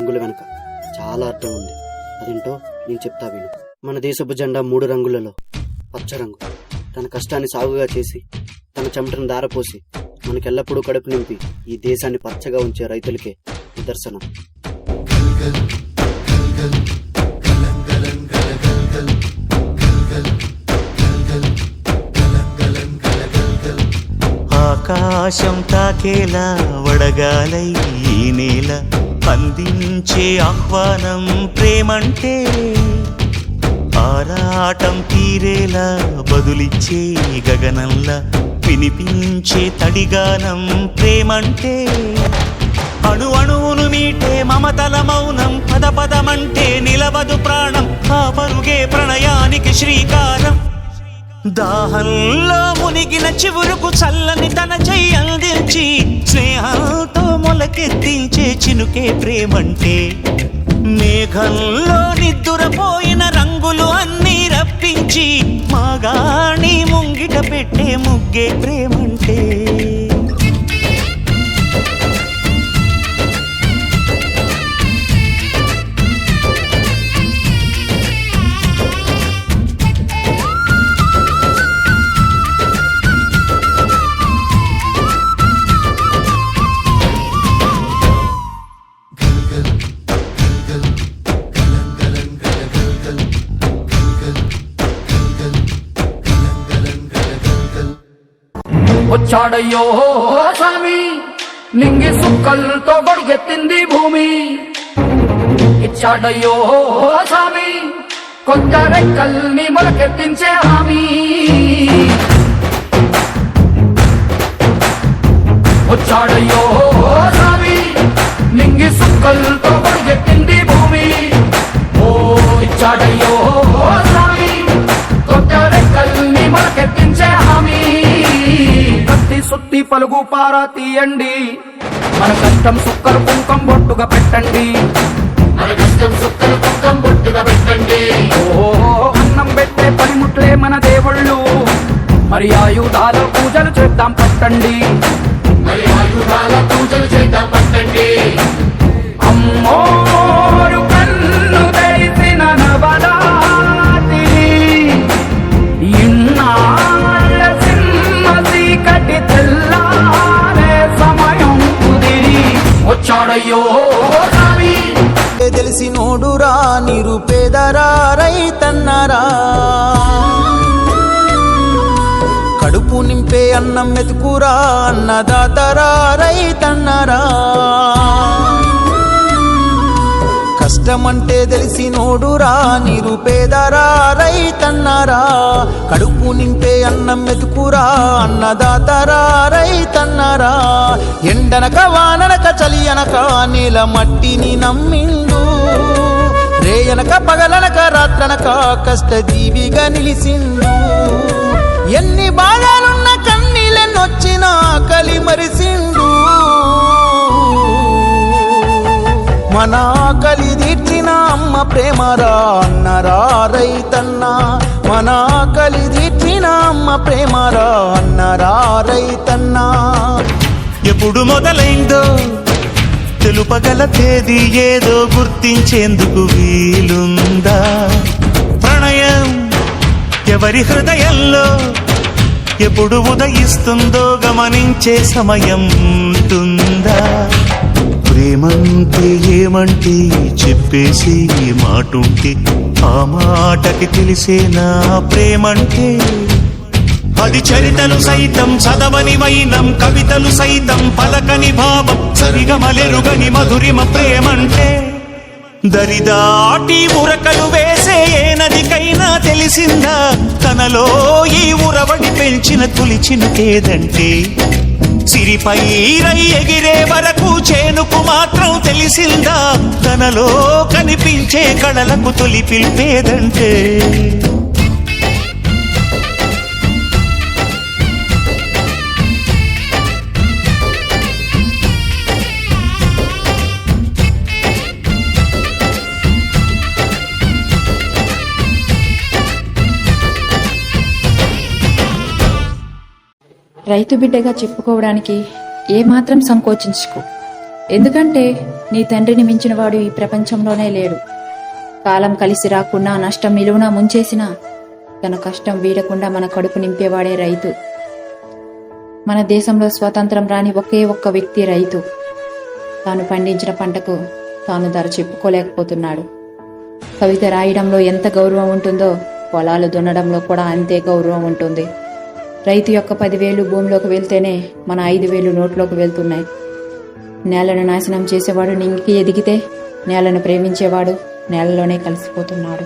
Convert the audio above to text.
రంగుల వెనక చాలా అర్థం ఉంది. అదేంటో నేను చెప్తా విను. మన దేశపు జెండా 3 రంగులలో పచ్చ రంగు. తన కష్టాన్ని సాగుగా చేసి తన చెమటను దారపోసి మనకెల్లప్పుడూ కడుపు నింపి ఈ దేశాన్ని పచ్చగా ఉంచే రైతులకే నిదర్శనం. ఆకాశం తాకేలా వడగాలై ఈ నేల అందించే ఆహ్వానం ప్రేమంటే, ఆరాటం తీరేలా బదులిచ్చే గగనంలా వినిపించే తడిగానం ప్రేమంటే, అణు అణువును మీటే మమతల మౌనం పద పదమంటే నిలవదు ప్రాణం, ఆ పరుగే ప్రణయానికి శ్రీకారం. దాహంలో మునిగిన చివురుకు చల్లని తన చెయ్యి అందించి స్నేహంతో మొలకెత్తించే చినుకే ప్రేమంటే, మేఘంలో నిద్దురపోయిన రంగులు అన్నీ రప్పించి మాగాణి ముంగిట పెట్టే ముగ్గే ప్రేమంటే. వచ్చాడయ్యో స్వామి నింగి సుక్కలతో గొడుగెత్తింది భూమి, ఇచ్చాడయ్యో స్వామి కొత్త రెక్కల్ని మొలకెత్తించే హామీ. వచ్చాడయ్యో స్వామి నింగి సుక్కలతో గొడుగెత్తింది భూమి, ఓ ఇచ్చాడయ్యో స్వామి కొత్త రెక్కల్ని మొలకెత్తించే హామీ. సుత్తి పలుగు పారా తీయండి, మన కష్టం సుక్కలు కుంకం బొట్టుగా పెట్టండి, మన కష్టం సుక్కలు కుంకం బొట్టుగా పెట్టండి. ఓ అన్నం పెట్టే పనిముట్లే మన దేవుళ్ళు, మరి ఆయుధాల పూజలు చేద్దాం పట్టండి, మరి ఆయుధాల పూజలు చేద్దాం పట్టండి. అమ్మోరు కన్ను తెరిసిన నవరాత్రి ఇన్నాళ్ళ సింహసి కటి తెల్లారే సమయం కుదిరి వచ్చాడయ్యో స్వామి. తెలిసినోడురా నిరుపేదరా రైతన్నరా, కడుపు నింపే అన్నం మెతుకురా అన్నదాతరా రైతన్నరా, కష్టమంటే తెలిసినోడురా నిరుపేదరా రైతన్నరా, కడుపు నింపే అన్నం మెతుకురా అన్నదాతరా రైతన్నరా. ఎండనక వాననక చలి అనక నేల మట్టిని నమ్మిండు, రేయనక పగలనక రాత్రనక కష్టజీవిగా నిలిసిండు. ఎన్ని బాధలున్న కన్నీళ్ళెన్నొచ్చినా ఆకలి మరిసిండు, మన ఆకలి తీర్చిన అమ్మ ప్రేమరా అన్నరా రైతన్న, మన ఆకలి తీర్చిన అమ్మ ప్రేమరా అన్నరా రైతన్న. ఎప్పుడు మొదలైందో తెలుపగల తేదీ ఏదో గుర్తించేందుకు వీలుందా? ప్రణయం ఎవరి హృదయంలో ఎప్పుడు ఉదయిస్తుందో గమనించే సమయం ఉంటుందా? ప్రేమంటే ఏమంటే చెప్పేసి మాటుంటే ఆ మాటకి తెలిసేనా ప్రేమంటే. అది చరితలు సైతం చదవని వైనం, కవితలు సైతం పలకని భావం, సరిగమలెరుగని మధురిమ ప్రేమంటే. దరిదాటి ఉరకలు వేసే ఏ నదికైనా తెలిసిందా తనలో ఈ ఉరవడి పెంచిన తొలి చినుకేదంటే. సిరిపై రై ఎగిరే వరకు చేనుకు మాత్రం తెలిసిందా తనలో కనిపించే కళలకు తొలి పిలిపేదంటే. రైతు బిడ్డగా చెప్పుకోవడానికి ఏమాత్రం సంకోచించుకో. ఎందుకంటే నీ తండ్రిని మించినవాడు ఈ ప్రపంచంలోనే లేడు. కాలం కలిసి రాకుండా నష్టం నిలువునా ముంచేసినా తన కష్టం వీడకుండా మన కడుపు నింపేవాడే రైతు. మన దేశంలో స్వాతంత్రం రాని ఒకే ఒక్క వ్యక్తి రైతు. తాను పండించిన పంటకు తాను ధర చెప్పుకోలేకపోతున్నాడు. కవిత రాయడంలో ఎంత గౌరవం ఉంటుందో పొలాలు దున్నడంలో కూడా అంతే గౌరవం ఉంటుంది. రైతు యొక్క 10,000 భూమిలోకి వెళ్తేనే మన 5,000 నోట్లోకి వెళ్తున్నాయి. నేలను నాశనం చేసేవాడు నింగికి ఎదిగితే నేలను ప్రేమించేవాడు నేలలోనే కలిసిపోతున్నాడు.